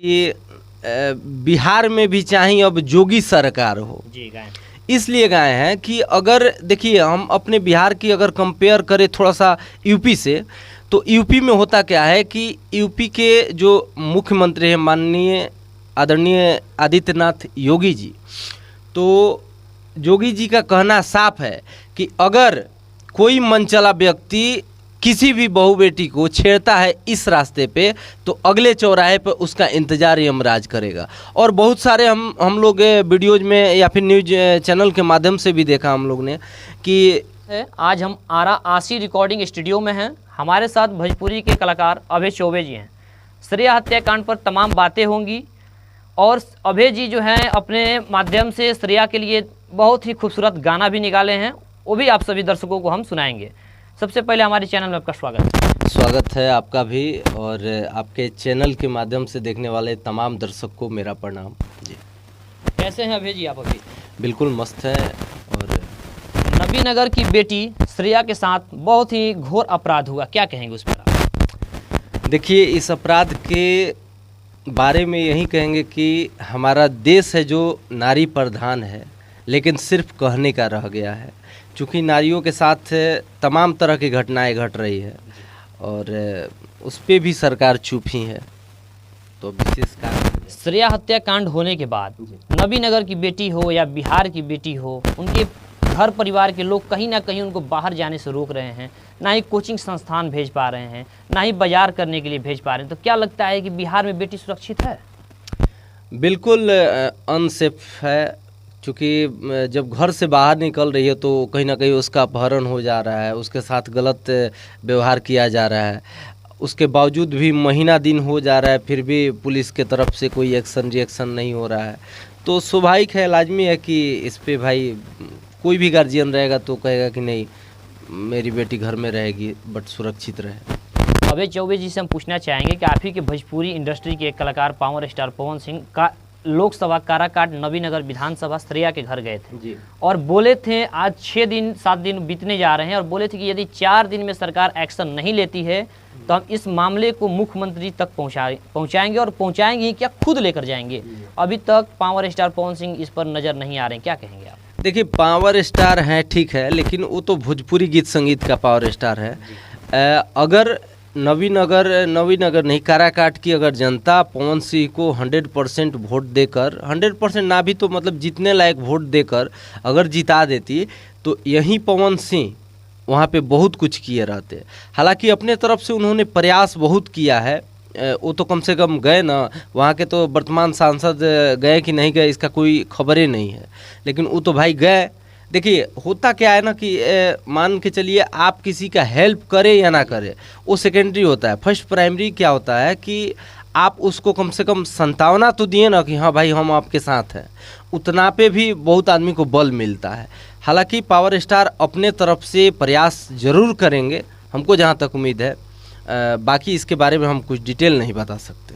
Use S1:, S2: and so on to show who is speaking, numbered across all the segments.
S1: कि बिहार में भी चाहे अब जोगी सरकार हो
S2: जी गाय
S1: इसलिए गाए हैं कि अगर देखिए हम अपने बिहार की अगर कंपेयर करें थोड़ा सा यूपी से, तो यूपी में होता क्या है कि यूपी के जो मुख्यमंत्री हैं माननीय आदरणीय आदित्यनाथ योगी जी, तो योगी जी का कहना साफ है कि अगर कोई मनचला व्यक्ति किसी भी बहू बेटी को छेड़ता है इस रास्ते पे, तो अगले चौराहे पर उसका इंतजार यमराज करेगा। और बहुत सारे हम लोग वीडियोज में या फिर न्यूज चैनल के माध्यम से भी देखा हम लोग ने कि
S2: आज हम आरा आशी रिकॉर्डिंग स्टूडियो में हैं। हमारे साथ भोजपुरी के कलाकार अभय चौबे जी हैं। श्रेया हत्याकांड पर तमाम बातें होंगी और अभय जी जो हैं अपने माध्यम से श्रेया के लिए बहुत ही खूबसूरत गाना भी निकाले हैं, वो भी आप सभी दर्शकों को हम सुनाएंगे। सबसे पहले हमारे चैनल में आपका
S1: स्वागत है आपका भी, और आपके चैनल के माध्यम से देखने वाले तमाम दर्शक को मेरा प्रणाम जी।
S2: कैसे हैं अभय जी आप? अभी
S1: बिल्कुल मस्त है। और
S2: नबीनगर की बेटी श्रेया के साथ बहुत ही घोर अपराध हुआ, क्या कहेंगे उस पर आप?
S1: देखिए, इस अपराध के बारे में यही कहेंगे कि हमारा देश है जो नारी प्रधान है, लेकिन सिर्फ कहने का रह गया है। चूँकि नारियों के साथ तमाम तरह की घटनाएं घट रही है और उस पर भी सरकार चुप ही है, तो विशेष कारण
S2: श्रेया हत्याकांड होने के बाद नबीनगर की बेटी हो या बिहार की बेटी हो, उनके घर परिवार के लोग कहीं ना कहीं उनको बाहर जाने से रोक रहे हैं, ना ही कोचिंग संस्थान भेज पा रहे हैं, ना ही बाजार करने के लिए भेज पा रहे हैं। तो क्या लगता है कि बिहार में बेटी सुरक्षित है?
S1: बिल्कुल अनसेफ है, क्योंकि जब घर से बाहर निकल रही है तो कहीं ना कहीं उसका अपहरण हो जा रहा है, उसके साथ गलत व्यवहार किया जा रहा है। उसके बावजूद भी महीना दिन हो जा रहा है, फिर भी पुलिस के तरफ से कोई एक्शन रिएक्शन नहीं हो रहा है। तो स्वाभाविक है, लाजमी है कि इस पे भाई कोई भी गार्जियन रहेगा तो कहेगा कि नहीं, मेरी बेटी घर में रहेगी बट सुरक्षित रहे।
S2: अभय चौबे जी से हम पूछना चाहेंगे कि आप ही के भोजपुरी इंडस्ट्री के एक कलाकार पावर स्टार पवन सिंह का लोकसभा काराकाट नबीनगर विधानसभा श्रेया के घर गए थे
S1: जी,
S2: और बोले थे आज 6 दिन 7 दिन बीतने जा रहे हैं, और बोले थे कि यदि 4 दिन में सरकार एक्शन नहीं लेती है तो हम इस मामले को मुख्यमंत्री तक पहुंचाएंगे और पहुंचाएंगे ही क्या, खुद लेकर जाएंगे। अभी तक पावर स्टार पवन सिंह इस पर नज़र नहीं आ रहे हैं, क्या कहेंगे आप?
S1: देखिए, पावर स्टार हैं ठीक है, लेकिन वो तो भोजपुरी गीत संगीत का पावर स्टार है। अगर नबीनगर नहीं, काराकाट की अगर जनता पवन सिंह को 100% वोट देकर, 100% ना भी तो मतलब जीतने लायक वोट देकर अगर जिता देती, तो यही पवन सिंह वहाँ पे बहुत कुछ किए रहते। हालांकि अपने तरफ से उन्होंने प्रयास बहुत किया है, वो तो कम से कम गए ना, वहाँ के तो वर्तमान सांसद गए कि नहीं गए इसका कोई खबर ही नहीं है, लेकिन वो तो भाई गए। देखिए, होता क्या है ना कि मान के चलिए आप किसी का हेल्प करें या ना करें, वो सेकेंडरी होता है। फर्स्ट प्राइमरी क्या होता है कि आप उसको कम से कम संतावना तो दिए ना कि हाँ भाई हम आपके साथ हैं, उतना पे भी बहुत आदमी को बल मिलता है। हालांकि पावर स्टार अपने तरफ से प्रयास जरूर करेंगे, हमको जहाँ तक उम्मीद है। बाकी इसके बारे में हम कुछ डिटेल नहीं बता सकते।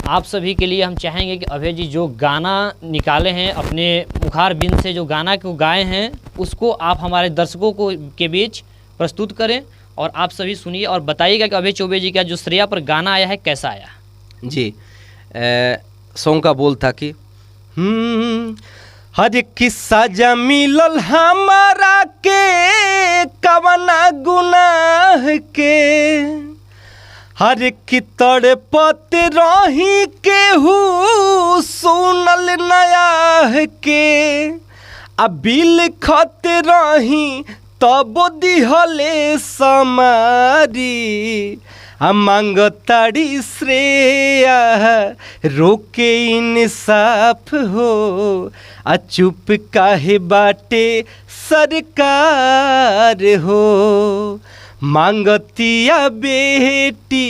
S2: आप सभी के लिए हम चाहेंगे कि अभय जी जो गाना निकाले हैं अपने मुखार बिंद से, जो गाना को गाए हैं, उसको आप हमारे दर्शकों को के बीच प्रस्तुत करें और आप सभी सुनिए और बताइएगा कि अभय चौबे जी का जो श्रेया पर गाना आया है कैसा आया।
S1: जी, सॉन्ग का बोल था कि हर किस्सा जा मिलल हमारा के कवना गुनाह के, हर की तड़पत रही केहू सुनल नया के, अबिल खत रही तब दिहले समारी, मांगताड़ी श्रेया रोके इंसाफ हो, चुप काहे बाटे सरकार हो, मांगतिया बेटी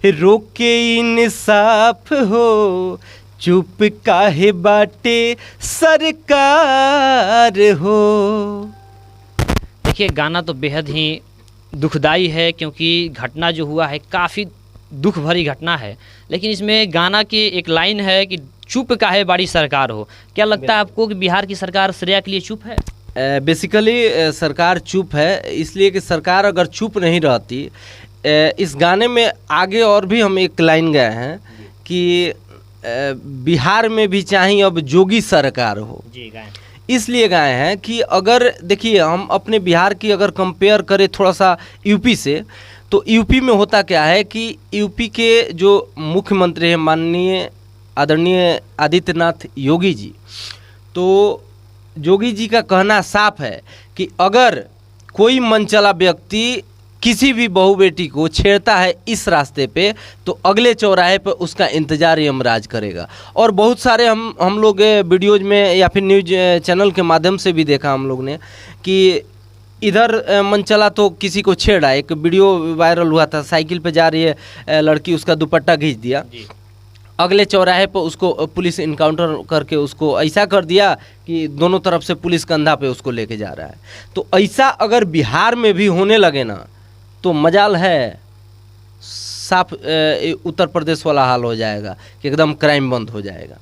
S1: रोके इंसाफ हो, चुप काहे बाटे सरकार हो।
S2: देखिए, गाना तो बेहद ही दुखदाई है क्योंकि घटना जो हुआ है काफ़ी दुख भरी घटना है, लेकिन इसमें गाना की एक लाइन है कि चुप काहे बाड़ी सरकार हो। क्या लगता है आपको कि बिहार की सरकार श्रेया के लिए चुप है?
S1: बेसिकली सरकार चुप है इसलिए कि सरकार अगर चुप नहीं रहती, इस गाने में आगे और भी हम एक लाइन गए हैं कि बिहार में भी चाहिए अब जोगी सरकार हो,
S2: जी गाय
S1: इसलिए गए हैं कि अगर देखिए हम अपने बिहार की अगर कंपेयर करें थोड़ा सा यूपी से, तो यूपी में होता क्या है कि यूपी के जो मुख्यमंत्री हैं माननीय आदरणीय आदित्यनाथ योगी जी, तो योगी जी का कहना साफ है कि अगर कोई मनचला व्यक्ति किसी भी बहू बेटी को छेड़ता है इस रास्ते पे, तो अगले चौराहे पे उसका इंतजार यमराज करेगा। और बहुत सारे हम लोग वीडियोज में या फिर न्यूज चैनल के माध्यम से भी देखा हम लोग ने कि इधर मनचला तो किसी को छेड़ा, एक वीडियो वायरल हुआ था, साइकिल पे जा रही है लड़की, उसका दुपट्टा खींच दिया, अगले चौराहे पर उसको पुलिस इनकाउंटर करके उसको ऐसा कर दिया कि दोनों तरफ से पुलिस कंधा पे उसको लेके जा रहा है। तो ऐसा अगर बिहार में भी होने लगे ना, तो मजाल है साफ उत्तर प्रदेश वाला हाल हो जाएगा कि एकदम क्राइम बंद हो जाएगा।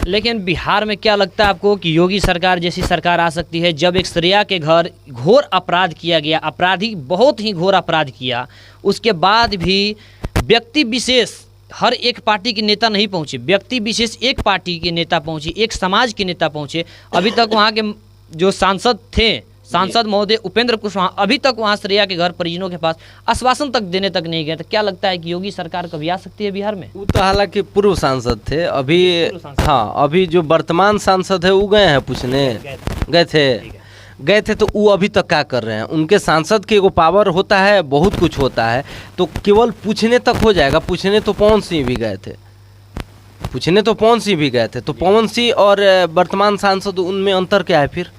S2: लेकिन बिहार में क्या लगता है आपको कि योगी सरकार जैसी सरकार आ सकती है जब एक श्रेया के घर घोर अपराध किया गया, अपराधी बहुत ही घोर अपराध किया, उसके बाद भी व्यक्ति विशेष, हर एक पार्टी के नेता नहीं पहुंचे, व्यक्ति विशेष एक पार्टी के नेता पहुंचे, एक समाज के नेता पहुंचे। अभी तक वहाँ के जो सांसद थे, सांसद महोदय उपेंद्र कुशवाहा, अभी तक वहाँ श्रेया के घर परिजनों के पास आश्वासन तक देने तक नहीं गए। तो क्या लगता है कि योगी सरकार कभी आ सकती है बिहार में?
S1: वो तो हालांकि पूर्व सांसद थे, अभी हाँ अभी जो वर्तमान सांसद है वो गए हैं पूछने, गए थे तो वो अभी तक क्या कर रहे हैं? उनके सांसद के एगो पावर होता है, बहुत कुछ होता है, तो केवल पूछने तक हो जाएगा। पूछने तो पवन सिंह भी गए थे, पूछने तो पवन सिंह भी गए थे, तो पवन सिंह और वर्तमान सांसद उनमें अंतर क्या है? फिर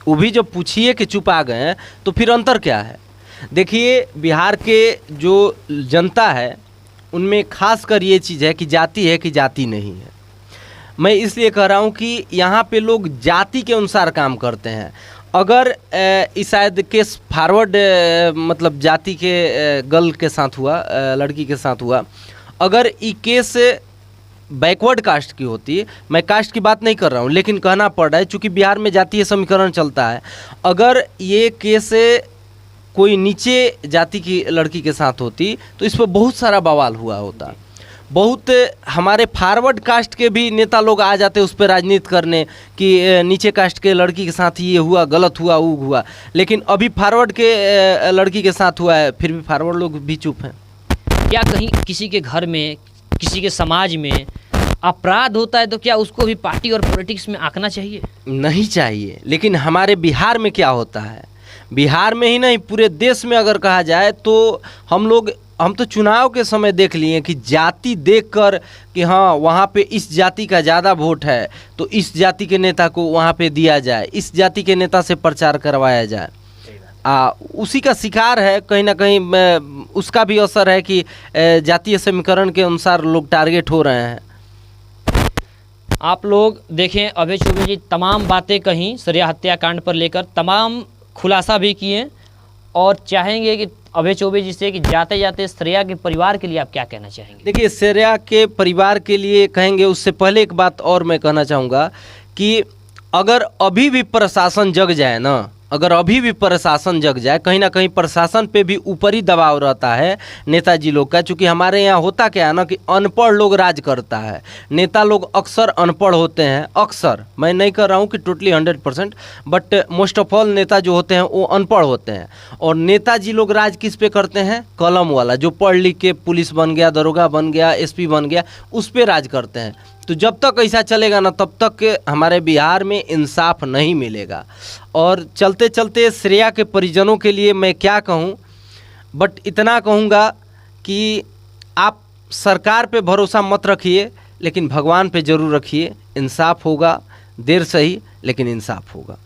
S1: वो भी जब पूछिए कि चुप आ गए हैं तो फिर अंतर क्या है? देखिए बिहार के जो जनता है उनमें खास कर ये चीज़ है कि जाति है कि जाति नहीं है। मैं इसलिए कह रहा हूँ कि यहाँ पे लोग जाति के अनुसार काम करते हैं। अगर इस शायद केस फॉरवर्ड मतलब जाति के गर्ल के साथ हुआ, लड़की के साथ हुआ, अगर ये केस बैकवर्ड कास्ट की होती, मैं कास्ट की बात नहीं कर रहा हूँ लेकिन कहना पड़ रहा है चूँकि बिहार में जातीय समीकरण चलता है, अगर ये केस कोई नीचे जाति की लड़की के साथ होती तो इस पर बहुत सारा बवाल हुआ होता। बहुत हमारे फॉरवर्ड कास्ट के भी नेता लोग आ जाते उस पर राजनीति करने कि नीचे कास्ट के लड़की के साथ ये हुआ, गलत हुआ, वो हुआ, लेकिन अभी फॉरवर्ड के लड़की के साथ हुआ है, फिर भी फॉरवर्ड लोग भी चुप हैं।
S2: क्या कहीं किसी के घर में, किसी के समाज में अपराध होता है तो क्या उसको भी पार्टी और पॉलिटिक्स में आंकना चाहिए? नहीं
S1: चाहिए। लेकिन हमारे बिहार में क्या होता है, बिहार में ही नहीं पूरे देश में अगर कहा जाए तो हम तो चुनाव के समय देख लिए कि जाति देखकर कि हाँ वहाँ पे इस जाति का ज़्यादा वोट है तो इस जाति के नेता को वहाँ पे दिया जाए, इस जाति के नेता से प्रचार करवाया जाए। उसी का शिकार है कहीं ना कहीं, उसका भी असर है कि जातीय समीकरण के अनुसार लोग टारगेट हो रहे हैं।
S2: आप लोग देखें अभय चौबे जी तमाम बातें कहीं श्रेया हत्याकांड पर लेकर, तमाम खुलासा भी किए, और चाहेंगे कि अभय चौबे जी से कि जाते जाते श्रेया के परिवार के लिए आप क्या कहना चाहेंगे?
S1: देखिए श्रेया के परिवार के लिए कहेंगे, उससे पहले एक बात और मैं कहना चाहूँगा कि अगर अभी भी प्रशासन जग जाए ना, अगर अभी भी प्रशासन जग जाए, कहीं ना कहीं प्रशासन पे भी ऊपरी दबाव रहता है नेताजी लोग का। चूँकि हमारे यहाँ होता क्या है ना कि अनपढ़ लोग राज करता है, नेता लोग अक्सर अनपढ़ होते हैं, अक्सर, मैं नहीं कर रहा हूँ कि totally 100%, but most of all नेता जो होते हैं वो अनपढ़ होते हैं। और नेताजी लोग राज किस पे करते हैं? कलम वाला, जो पढ़ लिख के पुलिस बन गया, दरोगा बन गया, SP बन गया, उस पर राज करते हैं। तो जब तक ऐसा चलेगा ना तब तक हमारे बिहार में इंसाफ नहीं मिलेगा। और चलते चलते श्रेया के परिजनों के लिए मैं क्या कहूँ, बट इतना कहूँगा कि आप सरकार पे भरोसा मत रखिए लेकिन भगवान पे ज़रूर रखिए, इंसाफ होगा, देर सही लेकिन इंसाफ होगा।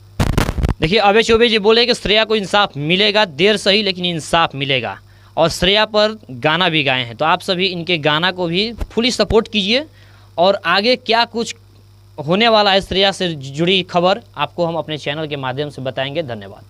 S2: देखिए अभय चौबे जी बोले कि श्रेया को इंसाफ मिलेगा, देर सही लेकिन इंसाफ मिलेगा, और श्रेया पर गाना भी गाए हैं। तो आप सभी इनके गाना को भी फुली सपोर्ट कीजिए, और आगे क्या कुछ होने वाला है श्रेया से जुड़ी खबर आपको हम अपने चैनल के माध्यम से बताएंगे। धन्यवाद।